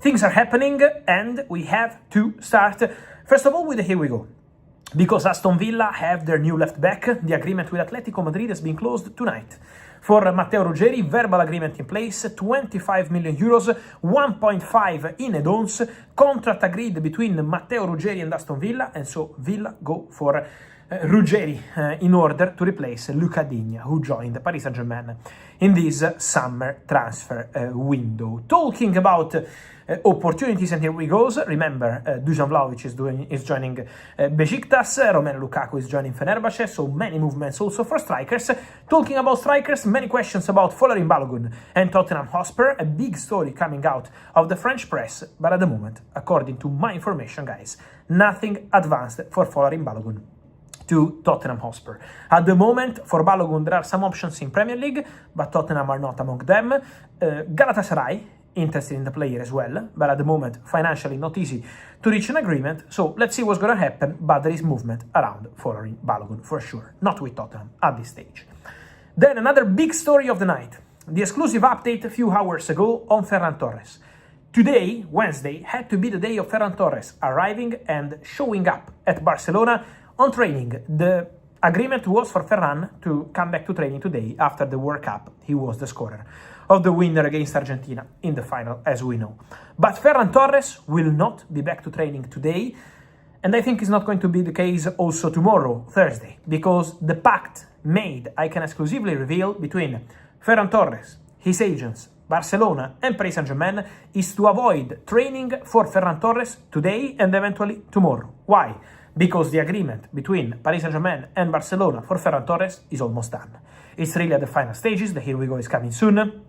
Things are happening and we have to start, first of all, with the here we go. Because Aston Villa have their new left back, the agreement with Atletico Madrid has been closed tonight. For Matteo Ruggeri, verbal agreement in place, 25 million euros, 1.5 in add-ons, contract agreed between Matteo Ruggeri and Aston Villa, and so Villa go for Ruggeri in order to replace Luca Digne, who joined Paris Saint-Germain in this summer transfer window. Talking about opportunities, and here we go. Remember, Dusan Vlahovic is joining Besiktas, Romelu Lukaku is joining Fenerbahce, so many movements also for strikers. Talking about strikers, many questions about Balogun and Tottenham Hotspur, a big story coming out of the French press, but at the moment, according to my information, guys, nothing advanced for Balogun to Tottenham Hotspur. At the moment, for Balogun, there are some options in Premier League, but Tottenham are not among them. Galatasaray, interested in the player as well, but at the moment, financially not easy to reach an agreement, so let's see what's going to happen, but there is movement around following Balogun for sure, not with Tottenham at this stage. Then another big story of the night, the exclusive update a few hours ago on Ferran Torres. Today, Wednesday, had to be the day of Ferran Torres arriving and showing up at Barcelona on training. The agreement was for Ferran to come back to training today after the World Cup. He was the scorer of the winner against Argentina in the final, as we know. But Ferran Torres will not be back to training today, and I think it's not going to be the case also tomorrow, Thursday, because the pact made, I can exclusively reveal, between Ferran Torres, his agents, Barcelona and Paris Saint-Germain is to avoid training for Ferran Torres today and eventually tomorrow. Why? Because the agreement between Paris Saint-Germain and Barcelona for Ferran Torres is almost done. It's really at the final stages, the here we go is coming soon.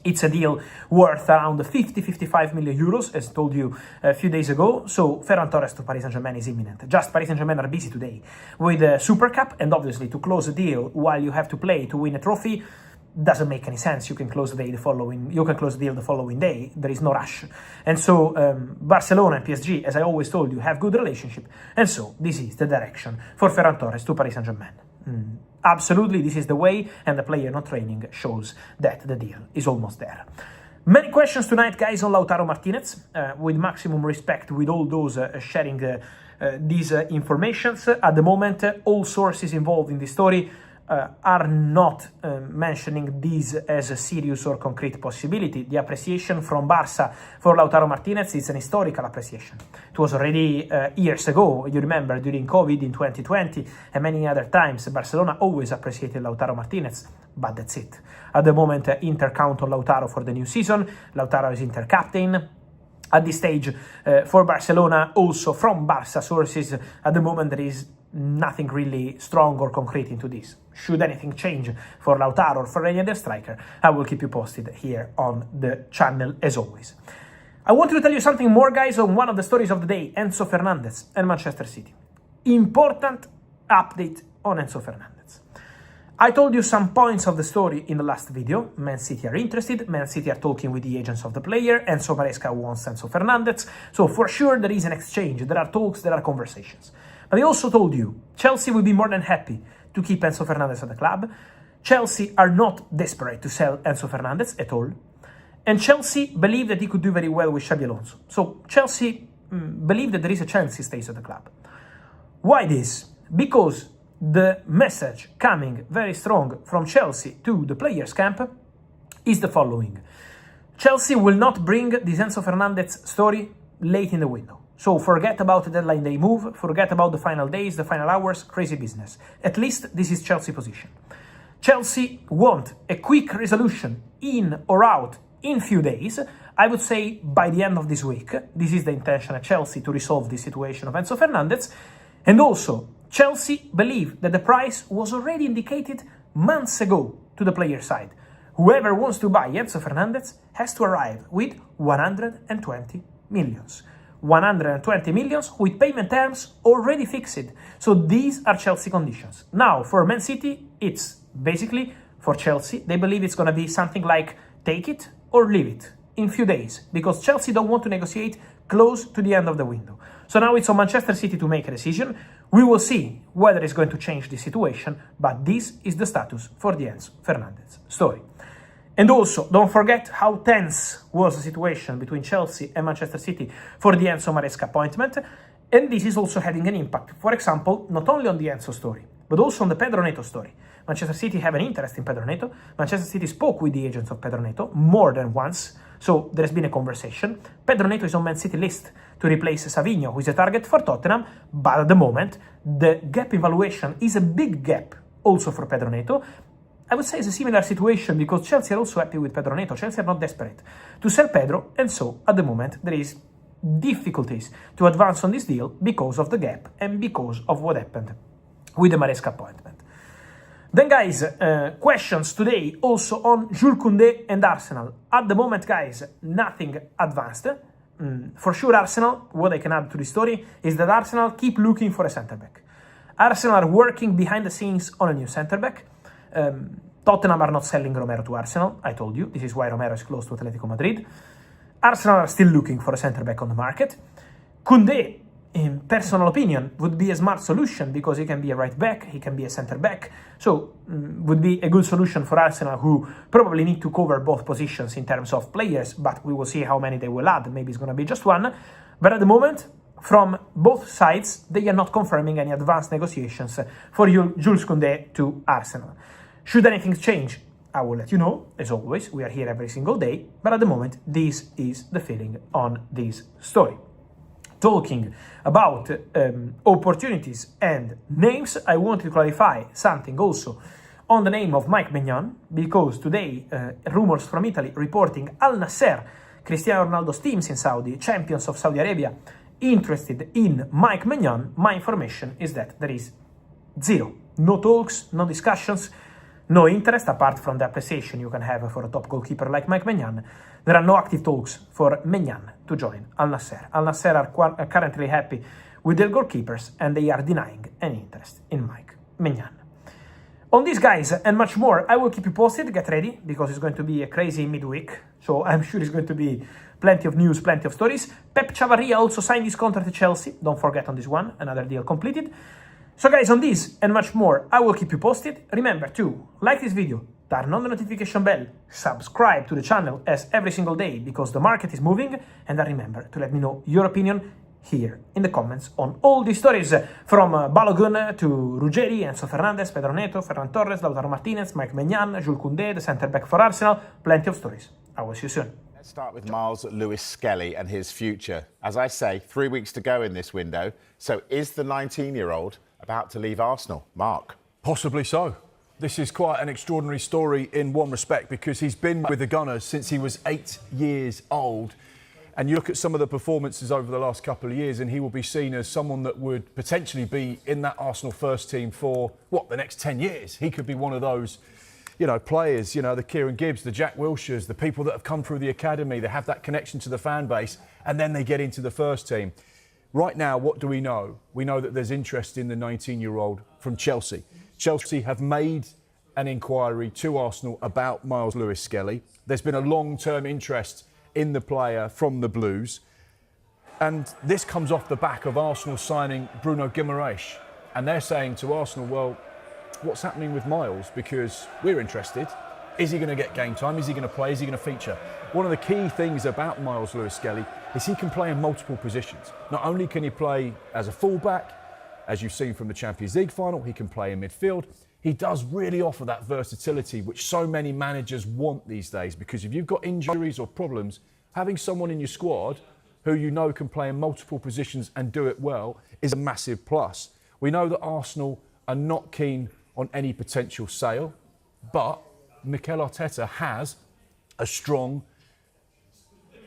It's a deal worth around 50-55 million euros, as told you a few days ago, so Ferran Torres to Paris Saint-Germain is imminent. Just Paris Saint-Germain are busy today with the Super Cup, and obviously to close a deal while you have to play to win a trophy doesn't make any sense. You can close the deal the following day. There is no rush. And so Barcelona and PSG, as I always told you, have good relationship, and so this is the direction for Ferran Torres to Paris Saint-Germain. Absolutely, this is the way, and the player not training shows that the deal is almost there. Many questions tonight, guys, on Lautaro Martinez, with maximum respect with all those sharing these informations. At the moment, all sources involved in this story are not mentioning this as a serious or concrete possibility. The appreciation from Barca for Lautaro Martinez is an historical appreciation. It was already years ago, you remember, during COVID in 2020 and many other times, Barcelona always appreciated Lautaro Martinez, but that's it. At the moment, Inter count on Lautaro for the new season. Lautaro is Inter captain. At this stage, for Barcelona, also from Barca sources, at the moment there is nothing really strong or concrete into this. Should anything change for Lautaro or for any other striker, I will keep you posted here on the channel as always. I want to tell you something more, guys, on one of the stories of the day, Enzo Fernandez and Manchester City. Important update on Enzo Fernandez. I told you some points of the story in the last video. Man City are interested, Man City are talking with the agents of the player, Enzo Maresca wants Enzo Fernandez, so for sure there is an exchange, there are talks, there are conversations. But I also told you, Chelsea will be more than happy to keep Enzo Fernandez at the club. Chelsea are not desperate to sell Enzo Fernandez at all. And Chelsea believe that he could do very well with Xabi Alonso. So Chelsea believe that there is a chance he stays at the club. Why this? Because the message coming very strong from Chelsea to the players' camp is the following. Chelsea will not bring this Enzo Fernandez story late in the window. So forget about the deadline day move, forget about the final days, the final hours, crazy business. At least this is Chelsea's position. Chelsea want a quick resolution in or out in few days. I would say by the end of this week. This is the intention at Chelsea to resolve the situation of Enzo Fernandez. And also, Chelsea believe that the price was already indicated months ago to the player side. Whoever wants to buy Enzo Fernandez has to arrive with 120 millions. 120 millions with payment terms already fixed. So these are Chelsea conditions. Now, for Man City, it's basically, for Chelsea, they believe it's going to be something like take it or leave it in few days, because Chelsea don't want to negotiate close to the end of the window. So now it's on Manchester City to make a decision. We will see whether it's going to change the situation, but this is the status for the Enzo Fernandez story. And also, don't forget how tense was the situation between Chelsea and Manchester City for the Enzo Maresca appointment, and this is also having an impact, for example, not only on the Enzo story, but also on the Pedro Neto story. Manchester City have an interest in Pedro Neto. Manchester City spoke with the agents of Pedro Neto more than once, so there has been a conversation. Pedro Neto is on Man City list to replace Savinho, who is a target for Tottenham, but at the moment, the gap in valuation is a big gap also for Pedro Neto. I would say it's a similar situation because Chelsea are also happy with Pedro Neto. Chelsea are not desperate to sell Pedro, and so at the moment there is difficulties to advance on this deal because of the gap and because of what happened with the Maresca appointment. Then guys, questions today also on Jules Kounde and Arsenal. At the moment guys, nothing advanced. For sure Arsenal, what I can add to the story is that Arsenal keep looking for a centre-back. Arsenal are working behind the scenes on a new centre-back. Tottenham are not selling Romero to Arsenal, I told you, this is why Romero is close to Atletico Madrid. Arsenal are still looking for a centre-back on the market. Kounde, in personal opinion, would be a smart solution because he can be a right back, he can be a centre-back, so would be a good solution for Arsenal, who probably need to cover both positions in terms of players, but we will see how many they will add, maybe it's going to be just one. But at the moment, from both sides, they are not confirming any advanced negotiations for Jules Kounde to Arsenal. Should anything change, I will let you know. As always, we are here every single day, but at the moment, this is the feeling on this story. Talking about opportunities and names, I want to clarify something also on the name of Mike Maignan, because today, Rumours from Italy reporting Al Nassr, Cristiano Ronaldo's teams in Saudi, champions of Saudi Arabia, interested in Mike Maignan. My information is that there is zero. No talks, no discussions, no interest, apart from the appreciation you can have for a top goalkeeper like Mike Maignan. There are no active talks for Maignan to join Al Nassr. Al Nassr are currently happy with their goalkeepers, and they are denying any interest in Mike Maignan. On these guys and much more, I will keep you posted. Get ready, because it's going to be a crazy midweek, so I'm sure it's going to be plenty of news, plenty of stories. Pep Chavarria also signed his contract at Chelsea. Don't forget on this one, another deal completed. So guys, on this and much more, I will keep you posted. Remember to like this video, turn on the notification bell, subscribe to the channel as every single day because the market is moving, and remember to let me know your opinion here in the comments on all these stories, from Balogun to Ruggeri, Enzo Fernandez, Pedro Neto, Ferran Torres, Lautaro Martinez, Mike Maignan, Jules Kounde, the centre-back for Arsenal. Plenty of stories. I will see you soon. Let's start with Miles Lewis-Skelly and his future. As I say, 3 weeks to go in this window. So is the 19-year-old about to leave Arsenal? Mark? Possibly so. This is quite an extraordinary story in one respect, because he's been with the Gunners since he was 8 years old. And you look at some of the performances over the last couple of years, and he will be seen as someone that would potentially be in that Arsenal first team for, the next 10 years. He could be one of those, players, the Kieran Gibbs, the Jack Wilshers, the people that have come through the academy, they have that connection to the fan base, and then they get into the first team. Right now, what do we know? We know that there's interest in the 19-year-old from Chelsea. Chelsea have made an inquiry to Arsenal about Miles Lewis-Skelly. There's been a long-term interest in the player from the Blues. And this comes off the back of Arsenal signing Bruno Guimaraes. And they're saying to Arsenal, well, what's happening with Miles? Because we're interested. Is he going to get game time? Is he going to play? Is he going to feature? One of the key things about Miles Lewis-Skelly is he can play in multiple positions. Not only can he play as a fullback, as you've seen from the Champions League final, he can play in midfield. He does really offer that versatility, which so many managers want these days, because if you've got injuries or problems, having someone in your squad who you know can play in multiple positions and do it well is a massive plus. We know that Arsenal are not keen on any potential sale, but Mikel Arteta has a strong,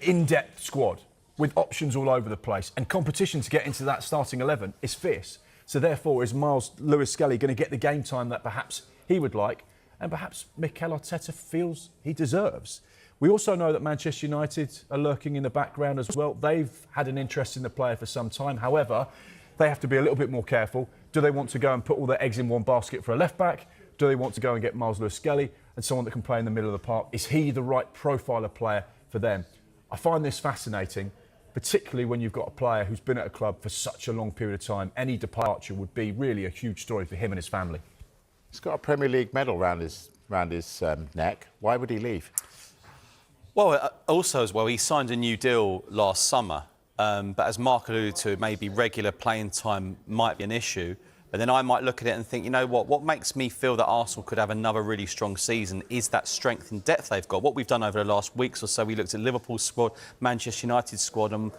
in-depth squad with options all over the place, and competition to get into that starting 11 is fierce. So therefore, is Miles Lewis-Skelly going to get the game time that perhaps he would like, and perhaps Mikel Arteta feels he deserves? We also know that Manchester United are lurking in the background as well. They've had an interest in the player for some time. However, they have to be a little bit more careful. Do they want to go and put all their eggs in one basket for a left-back? Do they want to go and get Miles Lewis-Skelly and someone that can play in the middle of the park? Is he the right profile of player for them? I find this fascinating, particularly when you've got a player who's been at a club for such a long period of time. Any departure would be really a huge story for him and his family. He's got a Premier League medal round his around his neck. Why would he leave? Well, also as well, he signed a new deal last summer. But as Mark alluded to, maybe regular playing time might be an issue. But then I might look at it and think, you know what makes me feel that Arsenal could have another really strong season is that strength and depth they've got. What we've done over the last weeks or so, we looked at Liverpool's squad, Manchester United's squad, and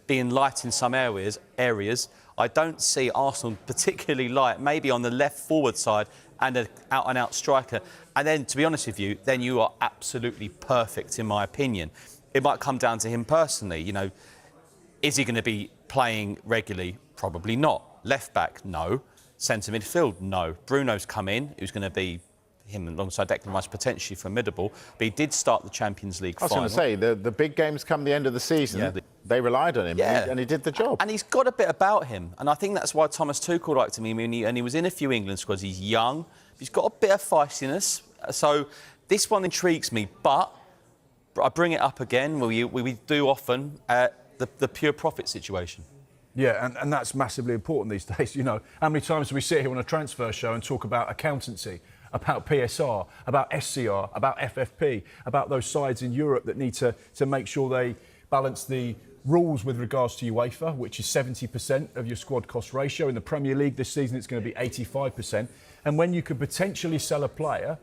being light in some areas. I don't see Arsenal particularly light, maybe on the left forward side and an out-and-out striker. And then, to be honest with you, then you are absolutely perfect, in my opinion. It might come down to him personally, you know. Is he going to be playing regularly? Probably not. Left back, no. Centre midfield, no. Bruno's come in, who's going to be, him alongside Declan Rice, potentially formidable. But he did start the Champions League final. I was going to say, the big games come the end of the season. They relied on him, and he did the job. And he's got a bit about him. And I think that's why Thomas Tuchel liked him. And he was in a few England squads. He's young. He's got a bit of feistiness. So this one intrigues me. But I bring it up again, we do often, the pure profit situation. Yeah, and that's massively important these days. You know, how many times do we sit here on a transfer show and talk about accountancy, about PSR, about SCR, about FFP, about those sides in Europe that need to make sure they balance the rules with regards to UEFA, which is 70% of your squad cost ratio. In the Premier League this season, it's going to be 85%. And when you could potentially sell a player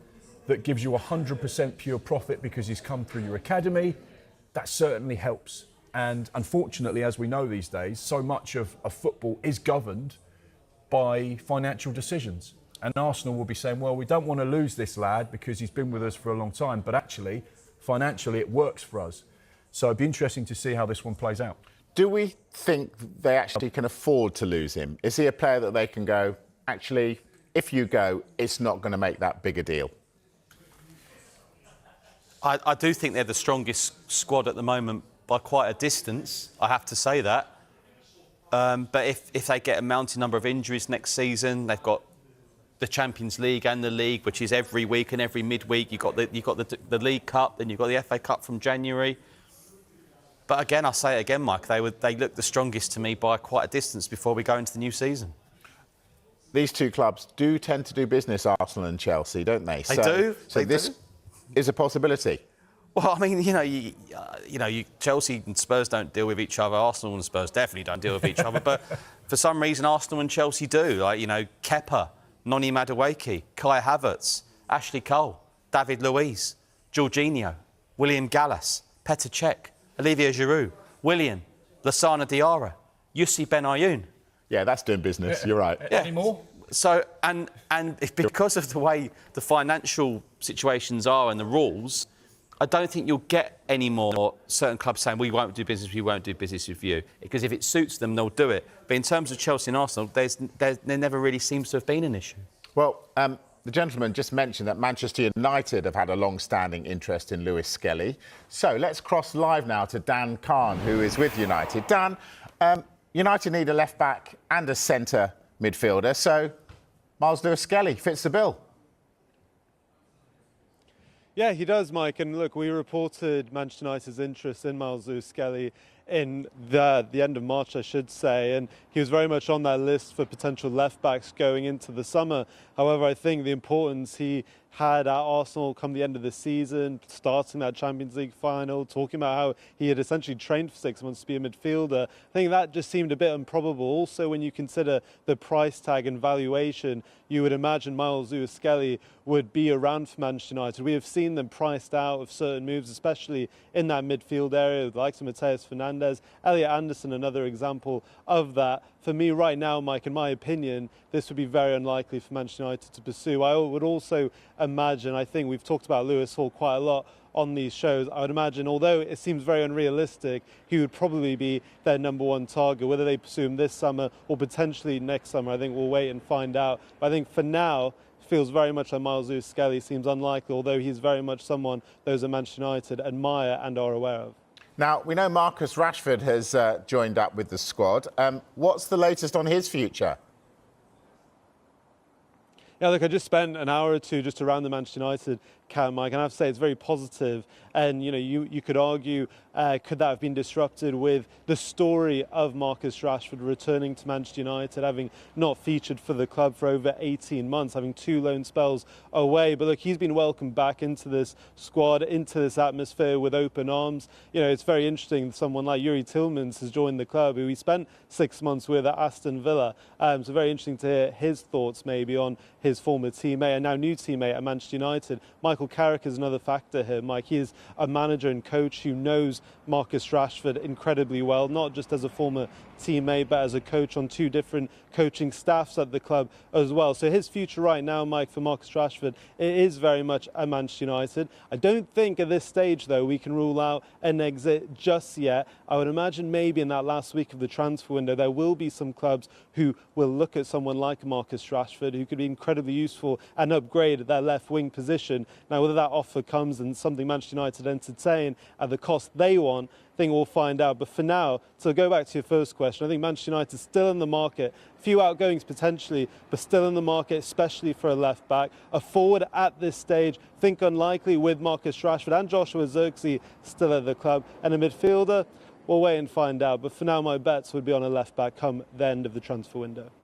that gives you 100% pure profit because he's come through your academy, that certainly helps. And unfortunately, as we know these days, so much of football is governed by financial decisions. And Arsenal will be saying, well, we don't want to lose this lad because he's been with us for a long time. But actually, financially, it works for us. So it'd be interesting to see how this one plays out. Do we think they actually can afford to lose him? Is he a player that they can go, actually, if you go, it's not going to make that big a deal? I do think they're the strongest squad at the moment by quite a distance, I have to say that. But if they get a mounting number of injuries next season, they've got the Champions League and the League, which is every week and every midweek. You've got the League Cup, then you've got the FA Cup from January. But again, I'll say it again, Mike, they look the strongest to me by quite a distance before we go into the new season. These two clubs do tend to do business, Arsenal and Chelsea, don't they? They do. So this is a possibility. Well, I mean, Chelsea and Spurs don't deal with each other. Arsenal and Spurs definitely don't deal with each other. But for some reason, Arsenal and Chelsea do. Like, Kepa, Noni Madueke, Kai Havertz, Ashley Cole, David Luiz, Jorginho, William Gallas, Petr Cech, Olivier Giroud, Willian, Lassana Diarra, Yussi Benayoun. Yeah, that's doing business. You're right. Yeah. Any more? So, and because of the way the financial situations are and the rules, I don't think you'll get any more certain clubs saying, we won't do business with you. Because if it suits them, they'll do it. But in terms of Chelsea and Arsenal, there never really seems to have been an issue. Well, the gentleman just mentioned that Manchester United have had a long-standing interest in Lewis Skelly. So let's cross live now to Dan Khan, who is with United. Dan, United need a left-back and a centre midfielder, so Miles Lewis Skelly fits the bill. Yeah, he does, Mike. And look, we reported Manchester United's interest in Miles Lewis Skelly in the end of March, I should say, and he was very much on that list for potential left-backs going into the summer. However, I think the importance he had at Arsenal come the end of the season, starting that Champions League final, talking about how he had essentially trained for 6 months to be a midfielder, I think that just seemed a bit improbable. Also, when you consider the price tag and valuation, you would imagine Miles Lewis Skelly would be around for Manchester United. We have seen them priced out of certain moves, especially in that midfield area, like Mateus Fernandes, Elliot Anderson, another example of that. For me right now, Mike, in my opinion, this would be very unlikely for Manchester United to pursue. I would also imagine, I think we've talked about Lewis Hall quite a lot on these shows, I would imagine, although it seems very unrealistic, he would probably be their number one target. Whether they pursue him this summer or potentially next summer, I think we'll wait and find out. But I think for now, feels very much like Miles Lewis Skelly seems unlikely, although he's very much someone those at Manchester United admire and are aware of. Now, we know Marcus Rashford has joined up with the squad. What's the latest on his future? Yeah, look, I just spent an hour or two just around the Manchester United camp, Mike, and I have to say it's very positive. And you could argue, could that have been disrupted with the story of Marcus Rashford returning to Manchester United, having not featured for the club for over 18 months, having 2 loan spells away. But look, he's been welcomed back into this squad, into this atmosphere with open arms. It's very interesting. Someone like Yuri Tillmans has joined the club, who he spent 6 months with at Aston Villa. So very interesting to hear his thoughts maybe on his former teammate and now new teammate at Manchester United. Michael Carrick is another factor here, Mike. He is a manager and coach who knows Marcus Rashford incredibly well, not just as a former teammate, but as a coach on 2 different coaching staffs at the club as well. So his future right now, Mike, for Marcus Rashford, it is very much at Manchester United. I don't think at this stage, though, we can rule out an exit just yet. I would imagine maybe in that last week of the transfer window, there will be some clubs who will look at someone like Marcus Rashford, who could be incredibly useful and upgrade their left wing position. Now, whether that offer comes and something Manchester United entertain at the cost they want, I think we'll find out. But for now, to go back to your first question, I think Manchester United is still in the market. A few outgoings potentially, but still in the market, especially for a left back. A forward at this stage, think unlikely with Marcus Rashford and Joshua Zirkzee still at the club. And a midfielder, we'll wait and find out. But for now, my bets would be on a left back come the end of the transfer window.